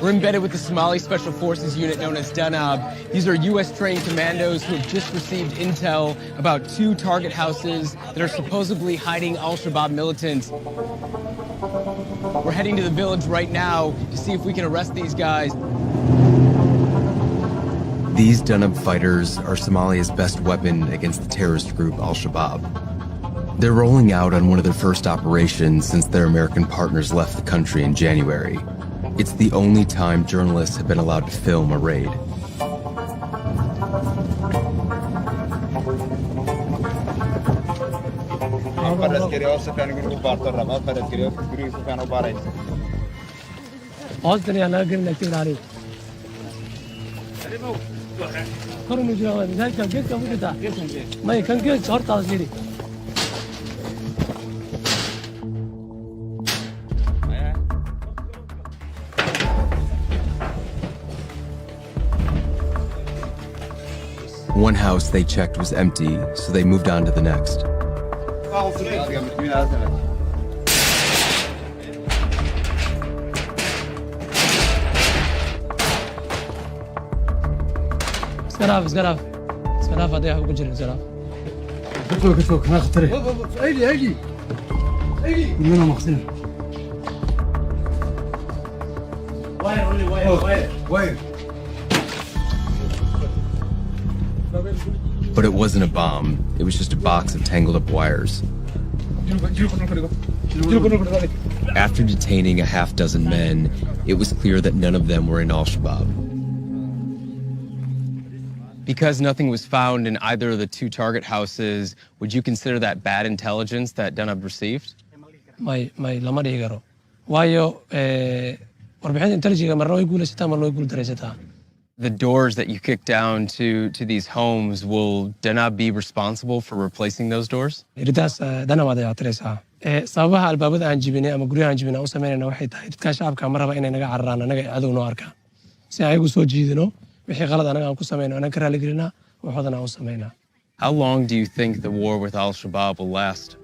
We're embedded with the Somali Special Forces unit known as Danab. These are U.S.-trained commandos who have just received intel about 2 target houses that are supposedly hiding al-Shabaab militants. We're heading to the village right now to see if we can arrest these guys. These Danab fighters are Somalia's best weapon against the terrorist group al-Shabaab. They're rolling out on one of their first operations since their American partners left the country in January. It's the only time journalists have been allowed to film a raid. One house they checked was empty, so they moved on to the next. But it wasn't a bomb. It was just a box of tangled up wires. After detaining a half-dozen men, it was clear that none of them were in al-Shabaab. Because nothing was found in either of the 2 target houses, would you consider that bad intelligence that Danab received? The doors that you kicked down to these homes, will Danab be responsible for replacing those doors? How long do you think the war with al-Shabaab will last?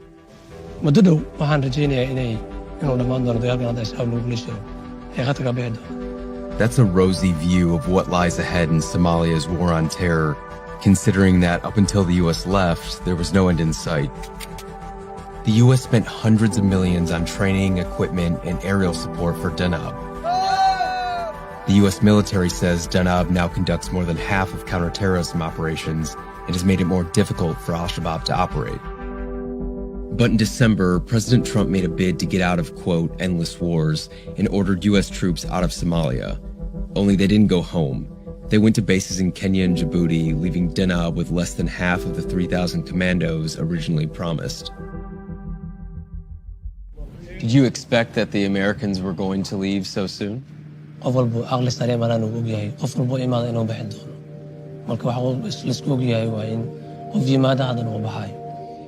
That's a rosy view of what lies ahead in Somalia's war on terror, considering that up until the U.S. left, there was no end in sight. The U.S. spent hundreds of millions on training, equipment, and aerial support for Danab. The U.S. military says Danab now conducts more than half of counterterrorism operations and has made it more difficult for al-Shabaab to operate. But in December, President Trump made a bid to get out of, quote, endless wars and ordered U.S. troops out of Somalia. Only they didn't go home. They went to bases in Kenya and Djibouti, leaving Danab with less than half of the 3,000 commandos originally promised. Did you expect that the Americans were going to leave so soon?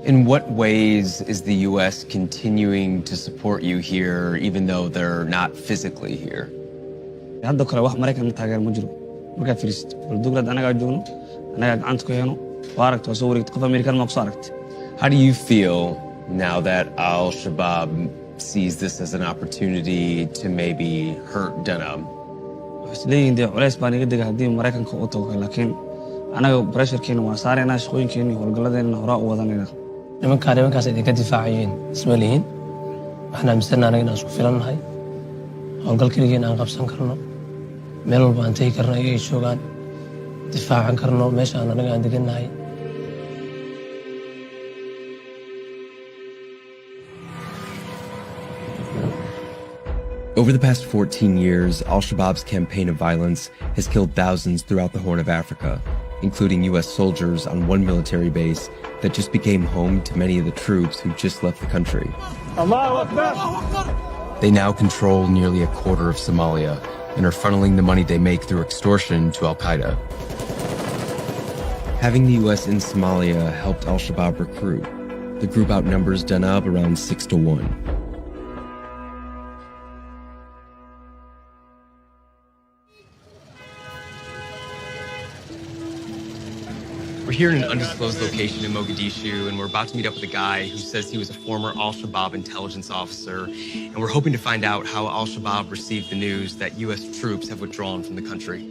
In what ways is the U.S. continuing to support you here, even though they're not physically here? How do you feel now that al-Shabaab sees this as an opportunity to maybe hurt Danab? nimankaas idinka difaacayeen isma lihin waxaan aaminsannahay anaga inaan isku filannahay howlgal keligeen aan qabsan karno meel walba aan tegi karno ayay joogaan difaacan karno meesha aan anaga aan degannahay. Over the past 14 years, al-Shabaab's campaign of violence has killed thousands throughout the Horn of Africa, including U.S. soldiers on one military base that just became home to many of the troops who just left the country. They now control nearly a quarter of Somalia and are funneling the money they make through extortion to al-Qaeda. Having the U.S. in Somalia helped al-Shabaab recruit. The group outnumbers Danab around 6-1. We're We're here in an undisclosed location in Mogadishu, and we're about to meet up with a guy who says he was a former Al-Shabaab intelligence officer, and we're hoping to find out how Al-Shabaab received the news that U.S. troops have withdrawn from the country.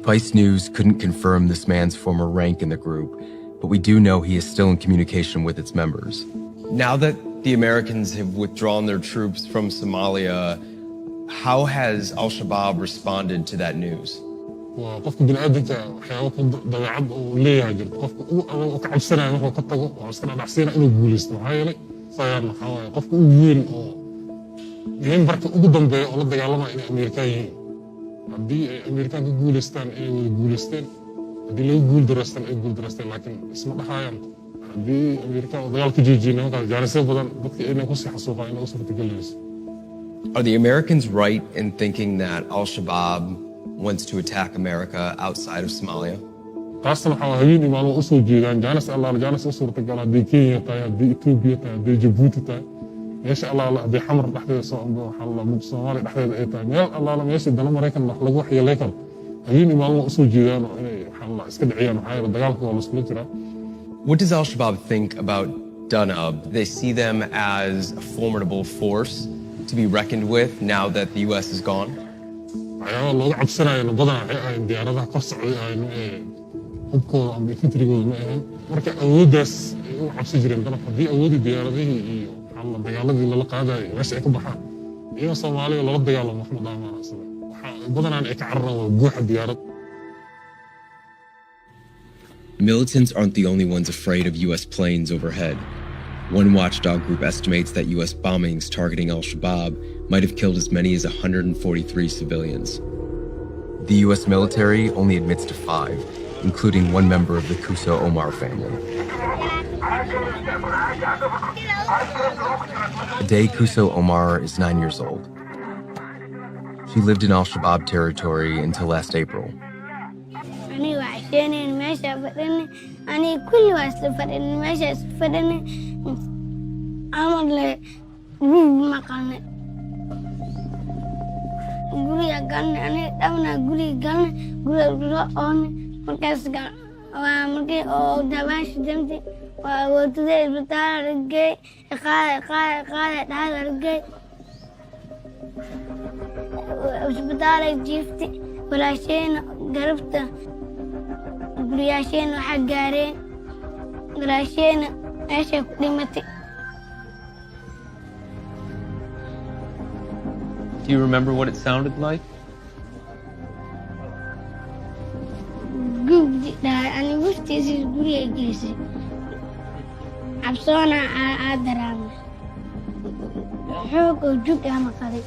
Vice News couldn't confirm this man's former rank in the group, but we do know he is still in communication with its members. Now that the Americans have withdrawn their troops from Somalia, how has Al-Shabaab responded to that news? qofka bini'aadamka waxyaabo dabeecad uu leeyahay jirto qofka uu ka cabsanaya markuu ka tago waa iska dhacsiina inuu guulaysto maxaa yeelay sayaan waxaa waaye qofka ugu weyn oo membarka ugu dambeeya oo la dagaalamaya inay Ameerikaan yihiin haddii ay Ameerikaan ka guulaystaan inay wada guulaysteen haddii laga guuldareystaan ay guuldareysteen laakiin isma dhaxayaan haddii Ameerikaan dagaalka joojiyeen markaas jaanisyo badan dadka inay ku sii xasuuqaan inay u suurtagelinayso. Are the Americans right in thinking that Al-Shabaab wants to attack America outside of Somalia? taasna waxaa habeen maalmo u soo jeedaan jaanis u suurtagal haddii Kenya tahay haddii Ethiopia tahay haddii Djibouti tahay meesha allaala haddii xamar dhexdeeda Soomaaliya dhexdeeda ay tahay meel allaala meesha dana Maraykan lagu waxyeelay karo habeen maalmo u soo jeedaan oo inay iska dhiciyaan maxaa yeelay dagaalka waa la iskula jiraa. What does Al-Shabaab think about Danab? They see them as a formidable force to be reckoned with now that the U.S. is gone? waxyaaba looga cabsanayo badanaa waxay ahayn diyaaradaha kor socday ahayn hubkooda ama infentrigooda ma ahayn marka awooddaas ay u cabsi jireen danab haddii awoodii diyaaradihii iyo dagaaladii lala qaadayo meesha ay ka baxaan iyagoo Soomaaliya lala dagaalamo wax ma dhaamaan sida waxaa badanaan ay ka cararaan waa guuxa diyaarad. Militants aren't the only ones afraid of U.S. planes overhead. One watchdog group estimates that U.S. bombings targeting Al-Shabaab might have killed as many as 143 civilians. The U.S. military only admits to 5, including one member of the Kuso Omar family. Today, Kuso Omar is 9 years old. She lived in Al-Shabaab territory until last April. guriga galnay aniga dhamna guriga galnay guriga oon markaas waa markii oo dabaash damti waa wadada isbitaal argay qaad dhaal argay isbitaal jiifti walaasheen garabta guriyaasheen waxa gaareen walaasheen meesha ku dhimatay. Do you remember what it sounded like? أنا وشتي قولي جلسي عبصونا عادرام حوق وجوك أنا قريب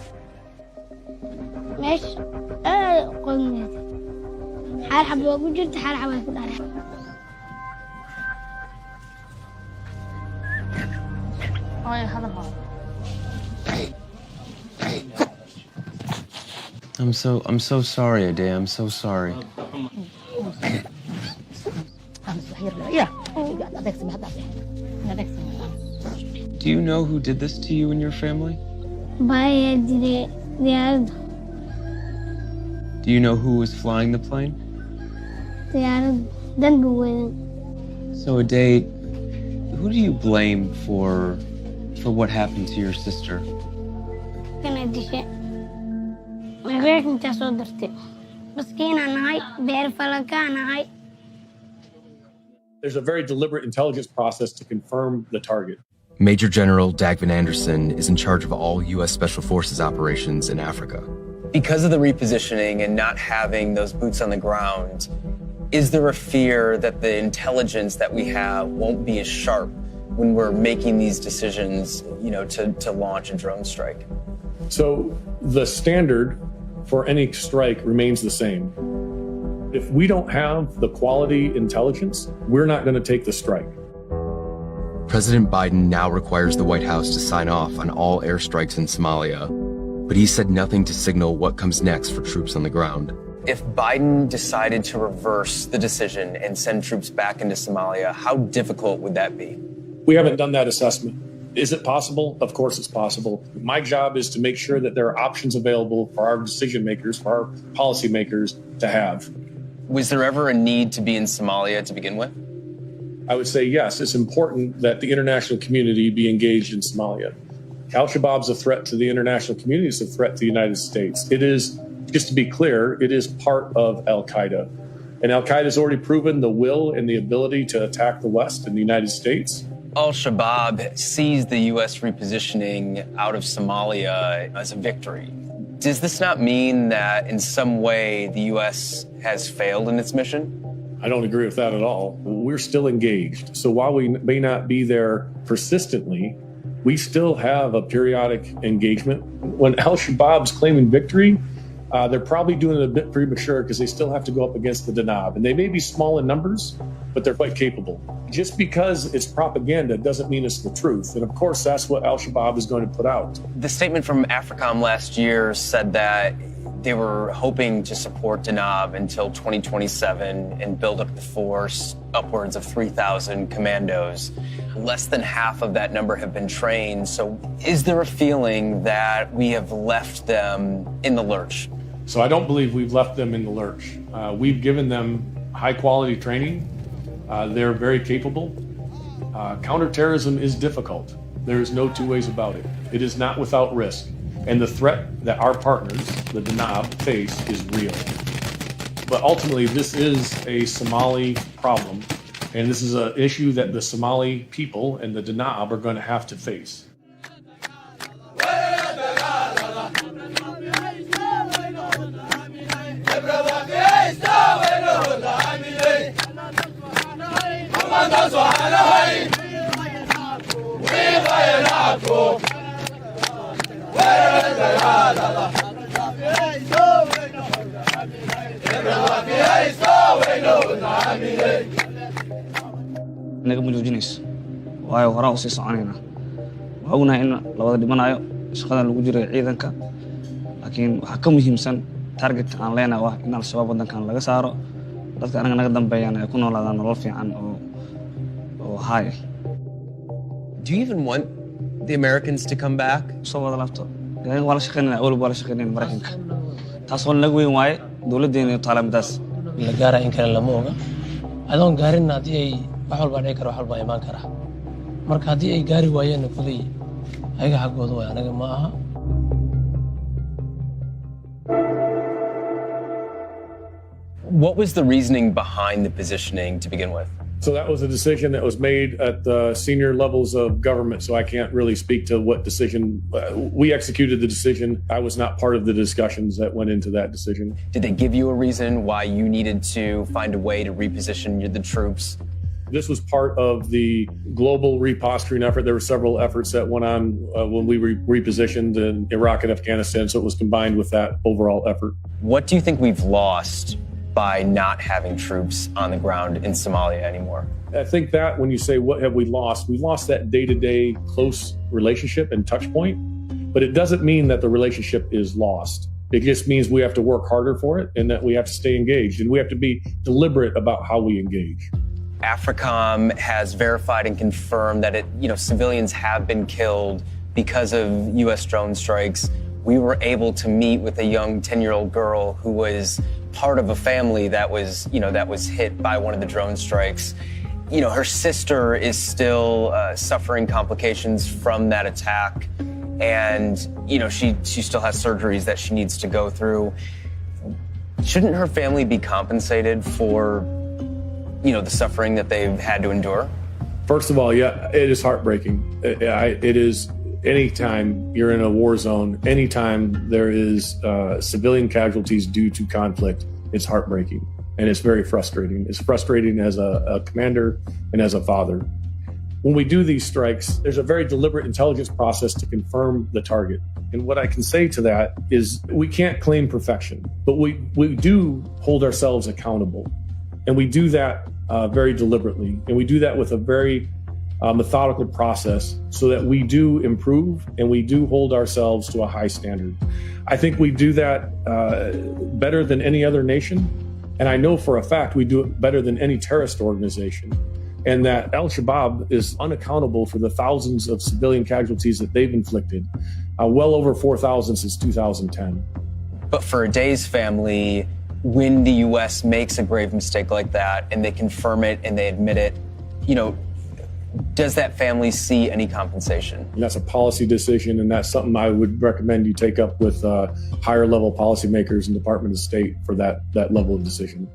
مش قلنا حال حبوا وجدت حال حبوا كل على I'm so sorry, Ade. I'm so sorry. Do you know who did this to you and your family? Do you know who was flying the plane? So, Ade, who do you blame for what happened to your sister? There's a very deliberate intelligence process to confirm the target. Major General Dagvin Anderson is in charge of all U.S. Special Forces operations in Africa. Because of the repositioning and not having those boots on the ground, is there a fear that the intelligence that we have won't be as sharp when we're making these decisions, to launch a drone strike? So the standard for any strike remains the same. If we don't have the quality intelligence, we're not going to take the strike. President Biden now requires the White House to sign off on all airstrikes in Somalia, but he said nothing to signal what comes next for troops on the ground. If Biden decided to reverse the decision and send troops back into Somalia, how difficult would that be? We haven't done that assessment. Is it possible? Of course it's possible. My job is to make sure that there are options available for our decision makers, for our policy makers to have. Was there ever a need to be in Somalia to begin with? I would say yes, it's important that the international community be engaged in Somalia. Al-Shabaab's a threat to the international community, it's a threat to the United States. It is, just to be clear, it is part of Al-Qaeda. And Al-Qaeda has already proven the will and the ability to attack the West and the United States. Al-Shabaab sees the U.S. repositioning out of Somalia as a victory. Does this not mean that in some way the U.S. has failed in its mission? I don't agree with that at all. We're still engaged. So while we may not be there persistently, we still have a periodic engagement. When Al-Shabaab's claiming victory, they're probably doing it a bit premature because they still have to go up against the Danab. And they may be small in numbers, but they're quite capable. Just because it's propaganda doesn't mean it's the truth. And of course, that's what Al-Shabaab is going to put out. The statement from AFRICOM last year said that they were hoping to support Danab until 2027 and build up the force upwards of 3,000 commandos. Less than half of that number have been trained. So is there a feeling that we have left them in the lurch? So I don't believe we've left them in the lurch. We've given them high quality training. They're very capable. Counterterrorism is difficult. There is no two ways about it. It is not without risk. And the threat that our partners, the Danab, face is real. But ultimately, this is a Somali problem. And this is an issue that the Somali people and the Danab are going to have to face. inaga ma joojinayso waayo horaan u sii soconaynaa waa ognahay in la wada dhimanayo shaqadan lagu jiray ciidanka laakiin waxaa ka muhiimsan targetka aan leenahay waa in al-shabaab waddankan laga saaro dadka anaga naga dambeeyaan ay ku noolaadaan nolol fiican oo high. Do you even want the Americans to come back? soo wada laabto waa la shaqeynayna awalba waa la shaqeynayna Maraykanka taas oo naga weyn waaye dowladdeena iyo taalamidaas la gaara in kale lama oga adoon gaarin haddii ay wax walba dhici karo wax walba imaan kara marka haddii ay gaari waayeen kulay ayaga xaggooda way anaga ma aha. What was the reasoning behind the positioning to begin with? So that was a decision that was made at the senior levels of government. So I can't really speak to what decision. We executed the decision. I was not part of the discussions that went into that decision. Did they give you a reason why you needed to find a way to reposition the troops? This was part of the global reposturing effort. There were several efforts that went on when we repositioned in Iraq and Afghanistan. So it was combined with that overall effort. What do you think we've lost by not having troops on the ground in Somalia anymore? I think that when you say what have we lost that day-to-day close relationship and touch point, but it doesn't mean that the relationship is lost. It just means we have to work harder for it and that we have to stay engaged and we have to be deliberate about how we engage. AFRICOM has verified and confirmed that civilians have been killed because of U.S. drone strikes. We were able to meet with a young 10-year-old girl who was part of a family that was hit by one of the drone strikes. Her sister is still suffering complications from that attack, and she still has surgeries that she needs to go through. Shouldn't her family be compensated for the suffering that they've had to endure? First of all, yeah, it is heartbreaking. It is. Anytime you're in a war zone, anytime there is civilian casualties due to conflict, it's heartbreaking and it's very frustrating. It's frustrating as a commander and as a father. When we do these strikes, there's a very deliberate intelligence process to confirm the target. And what I can say to that is we can't claim perfection, but we do hold ourselves accountable. And we do that very deliberately. And we do that with a very methodical process so that we do improve and we do hold ourselves to a high standard. I think we do that better than any other nation. And I know for a fact we do it better than any terrorist organization. And that Al-Shabaab is unaccountable for the thousands of civilian casualties that they've inflicted, well over 4,000 since 2010. But for a Day's family, when the U.S. makes a grave mistake like that and they confirm it and they admit it, does that family see any compensation? And that's a policy decision, and that's something I would recommend you take up with higher level policymakers and Department of State for that level of decision.